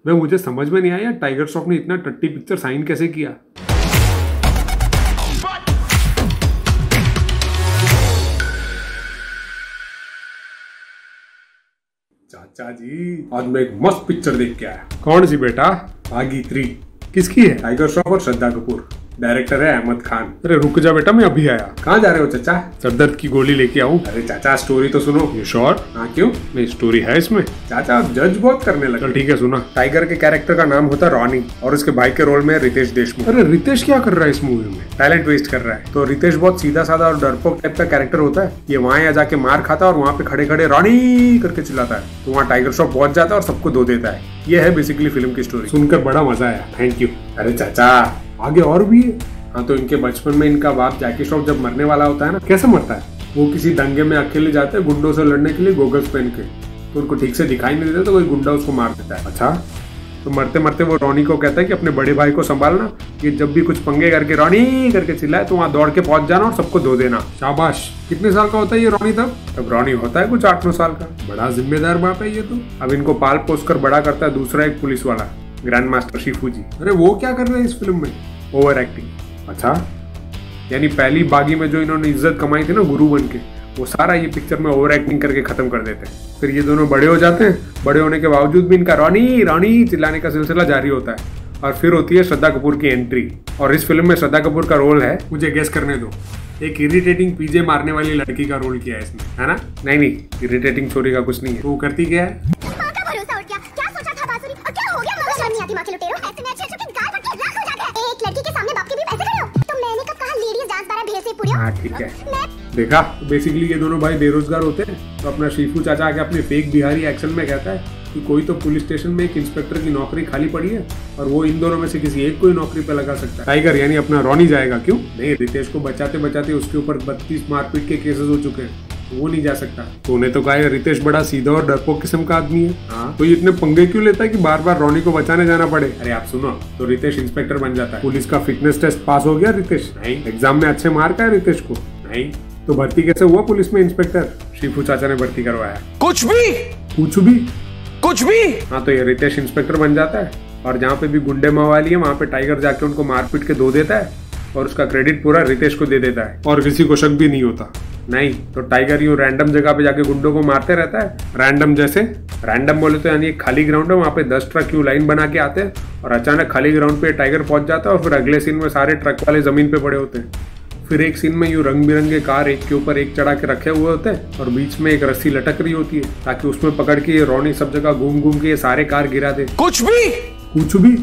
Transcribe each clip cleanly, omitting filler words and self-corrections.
मैं मुझे समझ में नहीं आया टाइगर श्रॉफ ने इतना टट्टी पिक्चर साइन कैसे किया। चाचा जी आज मैं एक मस्त पिक्चर देख के आया। कौन सी बेटा? भागी 3। किसकी है? टाइगर श्रॉफ और श्रद्धा कपूर। डायरेक्टर है अहमद खान। अरे रुक जा बेटा, मैं अभी आया। कहाँ जा रहे हो चाचा? सरदर्द की गोली लेके आऊं। अरे चाचा स्टोरी तो सुनो। ये श्योर? हाँ क्यों? नहीं स्टोरी है इसमें। चाचा आप जज बहुत करने लगे। चल ठीक है सुना। टाइगर के कैरेक्टर का नाम होता है रॉनी और उसके भाई के रोल में रितेश देशमुख। अरे रितेश क्या कर रहा है इस मूवी में? टैलेंट वेस्ट कर रहा है। तो रितेश बहुत सीधा साधा और डरपोक टाइप का कैरेक्टर होता है। ये वहाँ यहाँ जाके मार खाता है और वहाँ पे खड़े खड़े रॉनी करके चिल्लाता है। तो वहाँ टाइगर श्रॉफ पहुंच जाता है और सबको धो देता है। ये है बेसिकली फिल्म की स्टोरी। सुनकर बड़ा मजा आया, थैंक यू। अरे चाचा आगे और भी है। हाँ तो इनके बचपन में इनका बाप जैकी श्रॉफ जब मरने वाला होता है ना, कैसे मरता है? वो किसी दंगे में अकेले जाते हैं गुंडों से लड़ने के लिए गोगल्स पहन के, तो उनको ठीक से दिखाई नहीं देता तो कोई गुंडा उसको मार देता है। अच्छा तो मरते मरते वो रॉनी को कहता है कि अपने बड़े भाई को संभालना, कि जब भी कुछ पंगे करके रॉनी करके चिल्लाए तो वहाँ दौड़ के पहुंच जाना और सबको धो देना। शाबाश। कितने साल का होता है ये रॉनी तब रॉनी होता है कुछ 8-9 साल का। बड़ा जिम्मेदार बाप है ये तो। अब इनको पाल पोस कर बड़ा करता है दूसरा एक पुलिस वाला, ग्रैंड मास्टर शिफू जी। अरे वो क्या कर रहे हैं इस फिल्म में? Over acting. अच्छा यानी पहली बागी में जो इन्होंने इज्जत कमाई थी ना गुरु बन के, वो सारा ये पिक्चर में ओवर एक्टिंग करके खत्म कर देते हैं। फिर ये दोनों बड़े हो जाते हैं, बड़े होने के बावजूद भी इनका रॉनी रॉनी चिल्लाने का सिलसिला जारी होता है। और फिर होती है श्रद्धा कपूर की एंट्री। और इस फिल्म में श्रद्धा कपूर का रोल है, मुझे गेस करने दो, एक इरिटेटिंग पीजे मारने वाली लड़की का रोल किया है इसमें, है ना? नहीं इरिटेटिंग छोरी का कुछ नहीं है। वो करती क्या है? हाँ ठीक है देखा। बेसिकली ये दोनों भाई बेरोजगार होते हैं तो अपना शिफू चाचा आके अपने फेक बिहारी एक्शन में कहता है कि कोई तो पुलिस स्टेशन में एक इंस्पेक्टर की नौकरी खाली पड़ी है और वो इन दोनों में से किसी एक को ही नौकरी पे लगा सकता है। टाइगर यानी अपना रॉनी जाएगा। क्यों नहीं? रितेश को बचाते बचाते उसके ऊपर 32 मारपीट के केसेस हो चुके हैं, वो नहीं जा सकता। तो उन्हें तो कहा रितेश बड़ा सीधा और डरपोक किस्म का आदमी है। हाँ तो ये इतने पंगे क्यों लेता है कि बार बार रॉनी को बचाने जाना पड़े? अरे आप सुनो, तो रितेश इंस्पेक्टर बन जाता है। पुलिस का फिटनेस टेस्ट पास हो गया रितेश? नहीं। एग्जाम में अच्छे मार्क आए रितेश को? नहीं। तो भर्ती कैसे हुआ पुलिस में इंस्पेक्टर? शिफू चाचा ने भर्ती करवाया। कुछ भी। हाँ तो ये रितेश इंस्पेक्टर बन जाता है और जहाँ पे भी गुंडे मवाली है वहाँ पे टाइगर जाके उनको मारपीट के धो देता है और उसका क्रेडिट पूरा रितेश को दे देता है और किसी को शक भी नहीं होता। नहीं तो टाइगर यूँ रैंडम जगह पे जाके गुंडों को मारते रहता है। रैंडम जैसे? रैंडम बोले तो यानी एक खाली ग्राउंड है, वहाँ पे 10 ट्रक यूँ लाइन बना के आते हैं और अचानक खाली ग्राउंड पे टाइगर पहुंच जाता है और फिर अगले सीन में सारे ट्रक वाले जमीन पे पड़े होते हैं। फिर एक सीन में यूँ रंग बिरंगे कार एक के ऊपर एक चढ़ा के रखे हुए होते हैं और बीच में एक रस्सी लटक रही होती है ताकि उसमें पकड़ के ये रॉनी सब जगह घूम घूम के ये सारे कार गिरा दे। कुछ भी।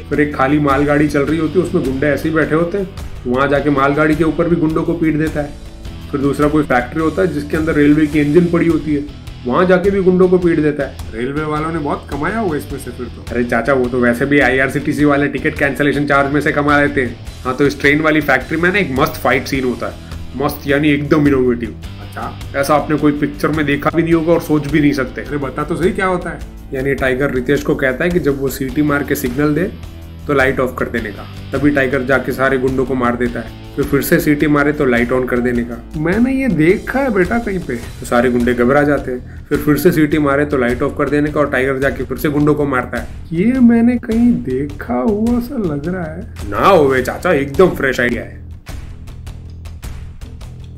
फिर एक खाली मालगाड़ी चल रही होती है, उसमें गुंडे ऐसे ही बैठे होते हैं, वहां जाके मालगाड़ी के ऊपर भी गुंडों को पीट देता है। फिर दूसरा कोई फैक्ट्री होता है जिसके अंदर रेलवे की इंजन पड़ी होती है, वहां जाके भी गुंडों को पीट देता है। रेलवे वालों ने बहुत कमाया हुआ इसमें से फिर तो। अरे चाचा वो तो वैसे भी IRCTC वाले टिकट कैंसिलेशन चार्ज में से कमा लेते हैं। हाँ तो इस ट्रेन वाली फैक्ट्री में ना एक मस्त फाइट सीन होता है, मस्त यानी एकदम इनोवेटिव। अच्छा ऐसा आपने कोई पिक्चर में देखा भी नहीं होगा और सोच भी नहीं सकते। अरे बता तो सही क्या होता है? यानी टाइगर रितेश को कहता है कि जब वो सीटी मार के सिग्नल दे तो लाइट ऑफ कर देने का, तभी टाइगर जाके सारे गुंडों को मार देता है। फिर से सीटी मारे तो लाइट ऑन कर देने का। मैंने ये देखा है बेटा कहीं पे। तो सारे गुंडे घबरा जाते हैं, फिर से सीटी मारे तो लाइट ऑफ कर देने का और टाइगर जाके फिर से गुंडों को मारता है। ये मैंने कहीं देखा हुआ सा लग रहा है। ना होवे चाचा, एकदम फ्रेश आइडिया है।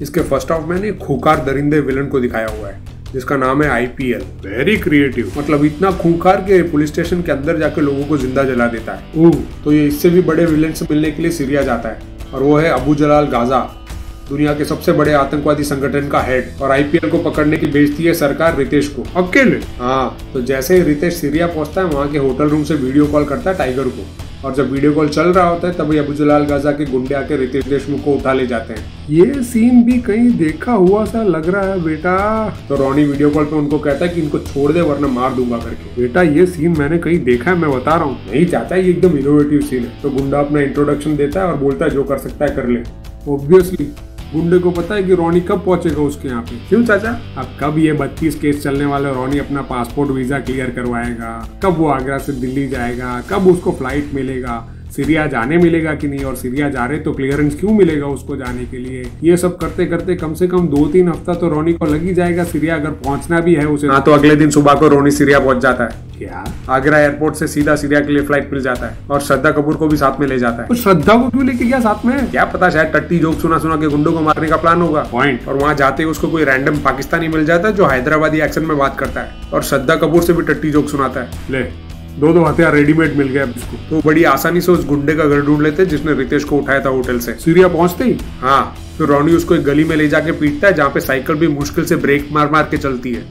इसके फर्स्ट हाफ में एक खूंखार दरिंदे विलन को दिखाया हुआ है जिसका नाम है IPL। वेरी क्रिएटिव, मतलब इतना खूंखार के पुलिस स्टेशन के अंदर जाके लोगों को जिंदा जला देता है। तो ये इससे भी बड़े विलेन से मिलने के लिए सीरिया जाता है और वो है अबू जलाल गाजा, दुनिया के सबसे बड़े आतंकवादी संगठन का हेड। और IPL को पकड़ने की भेजती है सरकार रितेश को अकेले। हाँ तो जैसे ही रितेश सीरिया पहुंचता है वहाँ के होटल रूम से वीडियो कॉल करता है टाइगर को, और जब वीडियो कॉल चल रहा होता है तभी अबू जलाल गाजा के गुंडे आके रितेश देशमुख को उठा ले जाते हैं। ये सीन भी कहीं देखा हुआ सा लग रहा है बेटा। तो रॉनी वीडियो कॉल पे उनको कहता है कि इनको छोड़ दे वरना मार दूंगा करके। बेटा ये सीन मैंने कहीं देखा है, मैं बता रहा हूँ। नहीं चाचा ये एकदम इनोवेटिव सीन है। तो गुंडा अपना इंट्रोडक्शन देता है और बोलता है जो कर सकता है कर ले। ऑब्वियसली गुंडे को पता है कि रॉनी कब पहुंचेगा उसके यहाँ पे। क्यों चाचा? अब कब ये 32 केस चलने वाले रॉनी अपना पासपोर्ट वीजा क्लियर करवाएगा, कब वो आगरा से दिल्ली जाएगा, कब उसको फ्लाइट मिलेगा, सीरिया जाने मिलेगा कि नहीं, और सीरिया जा रहे तो क्लियरेंस क्यों मिलेगा उसको जाने के लिए। ये सब करते करते कम से कम 2-3 हफ्ता तो रोनी को लग ही जाएगा सीरिया, अगर पहुंचना भी है उसे। हाँ, तो अगले दिन सुबह को रोनी सीरिया पहुंच जाता है। क्या? आगरा एयरपोर्ट से सीधा सीरिया के लिए फ्लाइट मिल जाता है और श्रद्धा कपूर को भी साथ में ले जाता है। तो श्रद्धा को क्यों लेके गया साथ में? क्या पता, शायद टट्टी जोक सुना सुना के गुंडों को मारने का प्लान होगा। पॉइंट। और वहाँ जाते ही उसको कोई रैंडम पाकिस्तानी मिल जाता है जो हैदराबादी एक्सेंट में बात करता है और श्रद्धा कपूर से भी टट्टी जोक सुनाता है। ले, दो हथियार रेडीमेड मिल गया इसको। तो बड़ी आसानी से उस गुंडे का घर ढूंढ लेते जिसने रितेश को उठाया था होटल से। सीरिया पहुंचते ही हाँ, तो रोनी उसको एक गली में ले जाके पीटता है जहाँ पे साइकिल भी मुश्किल से ब्रेक मार मार के चलती है।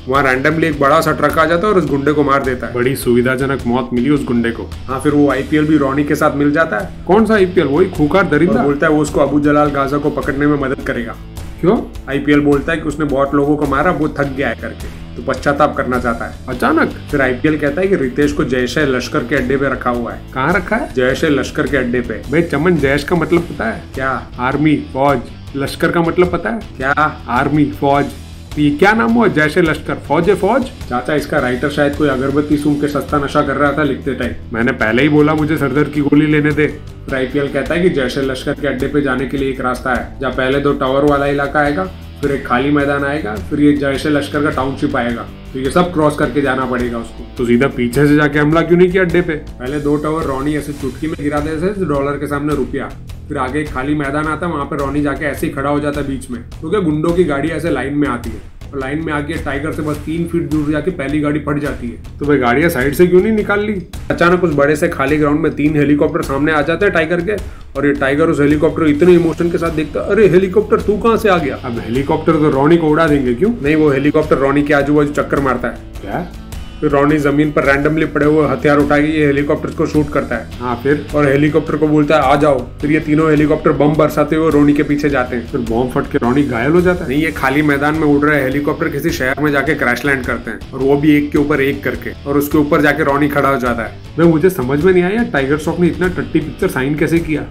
वहाँ रैंडमली एक बड़ा सा ट्रक आ जाता है और उस गुंडे को मार देता है। बड़ी सुविधाजनक मौत मिली उस गुंडे को। हाँ, फिर वो आईपीएल भी रोनी के साथ मिल जाता है। कौन सा आईपीएल? वही खूंखार दरिंदा। बोलता है वो उसको अबू जलाल गाजा को पकड़ने में मदद करेगा। क्यों? आईपीएल बोलता है कि उसने बहुत लोगों को मारा, वो थक गया है करके, तो पश्चाताप करना चाहता है। अचानक फिर आईपीएल कहता है कि रितेश को जैश ए लश्कर के अड्डे पे रखा हुआ है। कहाँ रखा है? जैश ए लश्कर के अड्डे पे। भाई चमन, जैश का मतलब पता है क्या? आर्मी, फौज। लश्कर का मतलब पता है क्या? आर्मी, फौज। ये क्या नाम हुआ? जैश ए लश्कर, फौज है फौज। चाचा, इसका राइटर शायद कोई अगरबत्ती सूंघ के सस्ता नशा कर रहा था लिखते टाइम। मैंने पहले ही बोला मुझे सरदर्द की गोली लेने दे। फिर आईपीएल कहता है कि जैश ए लश्कर के अड्डे पे जाने के लिए एक रास्ता है, जहाँ पहले 2 टावर वाला इलाका आएगा, फिर एक खाली मैदान आएगा, फिर ये जैश ए लश्कर का टाउनशिप आएगा, तो ये सब क्रॉस करके जाना पड़ेगा उसको। तो सीधा पीछे से जाके हमला क्यों नहीं किया अड्डे पे? पहले 2 टावर रोनी ऐसे चुटकी में गिरा देते डॉलर के सामने रुपया, फिर आगे एक खाली मैदान आता है, वहां पे रोनी जाके ऐसे ही खड़ा हो जाता है बीच में, क्योंकि गुंडों की गाड़ी ऐसे लाइन में आती है और लाइन में आके टाइगर से बस 3 फीट दूर जाके पहली गाड़ी फट जाती है। तो भाई गाड़ियां साइड से क्यों नहीं निकाल ली? अचानक उस बड़े से खाली ग्राउंड में 3 हेलीकॉप्टर सामने आ जाते हैं टाइगर के, और ये टाइगर उस हेलीकॉप्टर इतने इमोशन के साथ देखता, अरे हेलीकॉप्टर तू कहाँ से आ गया? अब हेलीकॉप्टर तो रोनी को उड़ा देंगे। क्यों नहीं? वो हेलीकॉप्टर रोनी के आजू बाजू चक्कर मारता है। क्या? फिर रोनी जमीन पर रैंडमली पड़े हुए हथियार उठा के ये हेलीकॉप्टर को शूट करता है। हाँ, फिर और हेलीकॉप्टर को बोलता है आ जाओ। फिर ये तीनों हेलीकॉप्टर बम बरसाते हुए रोनी के पीछे जाते हैं। फिर बम फट के रोनी घायल हो जाता है। नहीं, ये खाली मैदान में उड़ रहे हेलीकॉप्टर किसी शहर में जाके क्रैश लैंड करते हैं, और वो भी एक के ऊपर एक करके, और उसके ऊपर जाके रोनी खड़ा हो जाता है। मुझे समझ में नहीं आया टाइगर श्रॉफ ने इतना टट्टी पिक्चर साइन कैसे किया।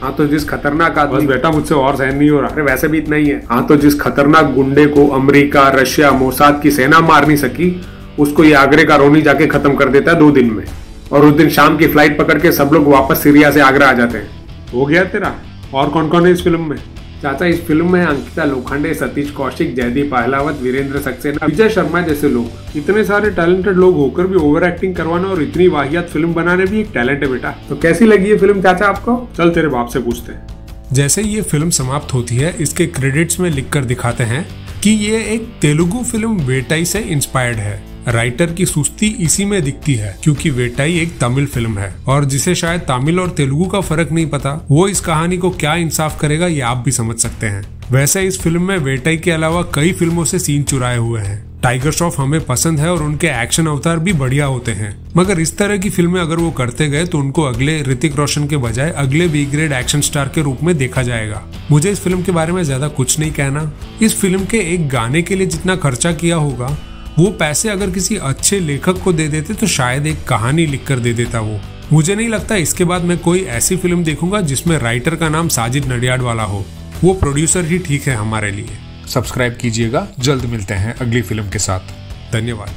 हाँ, तो जिस खतरनाक आदमी, बस बेटा मुझसे और सहन नहीं हो रहा। अरे वैसे भी इतना ही है। हाँ, तो जिस खतरनाक गुंडे को अमेरिका, रशिया, मोसाद की सेना मार नहीं सकी, उसको ये आगरे का रोनी जाके खत्म कर देता है 2 दिन में, और उस दिन शाम की फ्लाइट पकड़ के सब लोग वापस सीरिया से आगरा आ जाते हैं। हो गया तेरा। और कौन कौन है इस फिल्म में? चाचा, इस फिल्म में अंकिता लोखंडे, सतीश कौशिक, जयदीप अहलावत, वीरेंद्र सक्सेना, विजय शर्मा जैसे लोग। इतने सारे टैलेंटेड लोग होकर भी ओवर एक्टिंग करवाना और इतनी वाहियात फिल्म बनाने भी एक टैलेंट है बेटा। तो कैसी लगी ये फिल्म चाचा आपको? चल तेरे बाप से पूछते हैं। जैसे ये फिल्म समाप्त होती है, इसके क्रेडिट्स में लिखकर दिखाते हैं कि ये एक तेलुगु फिल्म वेटाई से इंस्पायर्ड है। राइटर की सुस्ती इसी में दिखती है, क्योंकि वेटाई एक तमिल फिल्म है, और जिसे शायद तमिल और तेलुगु का फर्क नहीं पता, वो इस कहानी को क्या इंसाफ करेगा ये आप भी समझ सकते हैं। वैसे इस फिल्म में वेटाई के अलावा कई फिल्मों से सीन चुराए हुए हैं। टाइगर श्रॉफ हमें पसंद है और उनके एक्शन अवतार भी बढ़िया होते हैं, मगर इस तरह की फिल्में अगर वो करते गए तो उनको अगले ऋतिक रोशन के बजाय अगले बी ग्रेड एक्शन स्टार के रूप में देखा जाएगा। मुझे इस फिल्म के बारे में ज्यादा कुछ नहीं कहना। इस फिल्म के एक गाने के लिए जितना खर्चा किया होगा, वो पैसे अगर किसी अच्छे लेखक को दे देते तो शायद एक कहानी लिखकर दे देता वो। मुझे नहीं लगता इसके बाद मैं कोई ऐसी फिल्म देखूंगा जिसमें राइटर का नाम साजिद नडियाड वाला हो। वो प्रोड्यूसर ही ठीक है हमारे लिए। सब्सक्राइब कीजिएगा, जल्द मिलते हैं अगली फिल्म के साथ। धन्यवाद।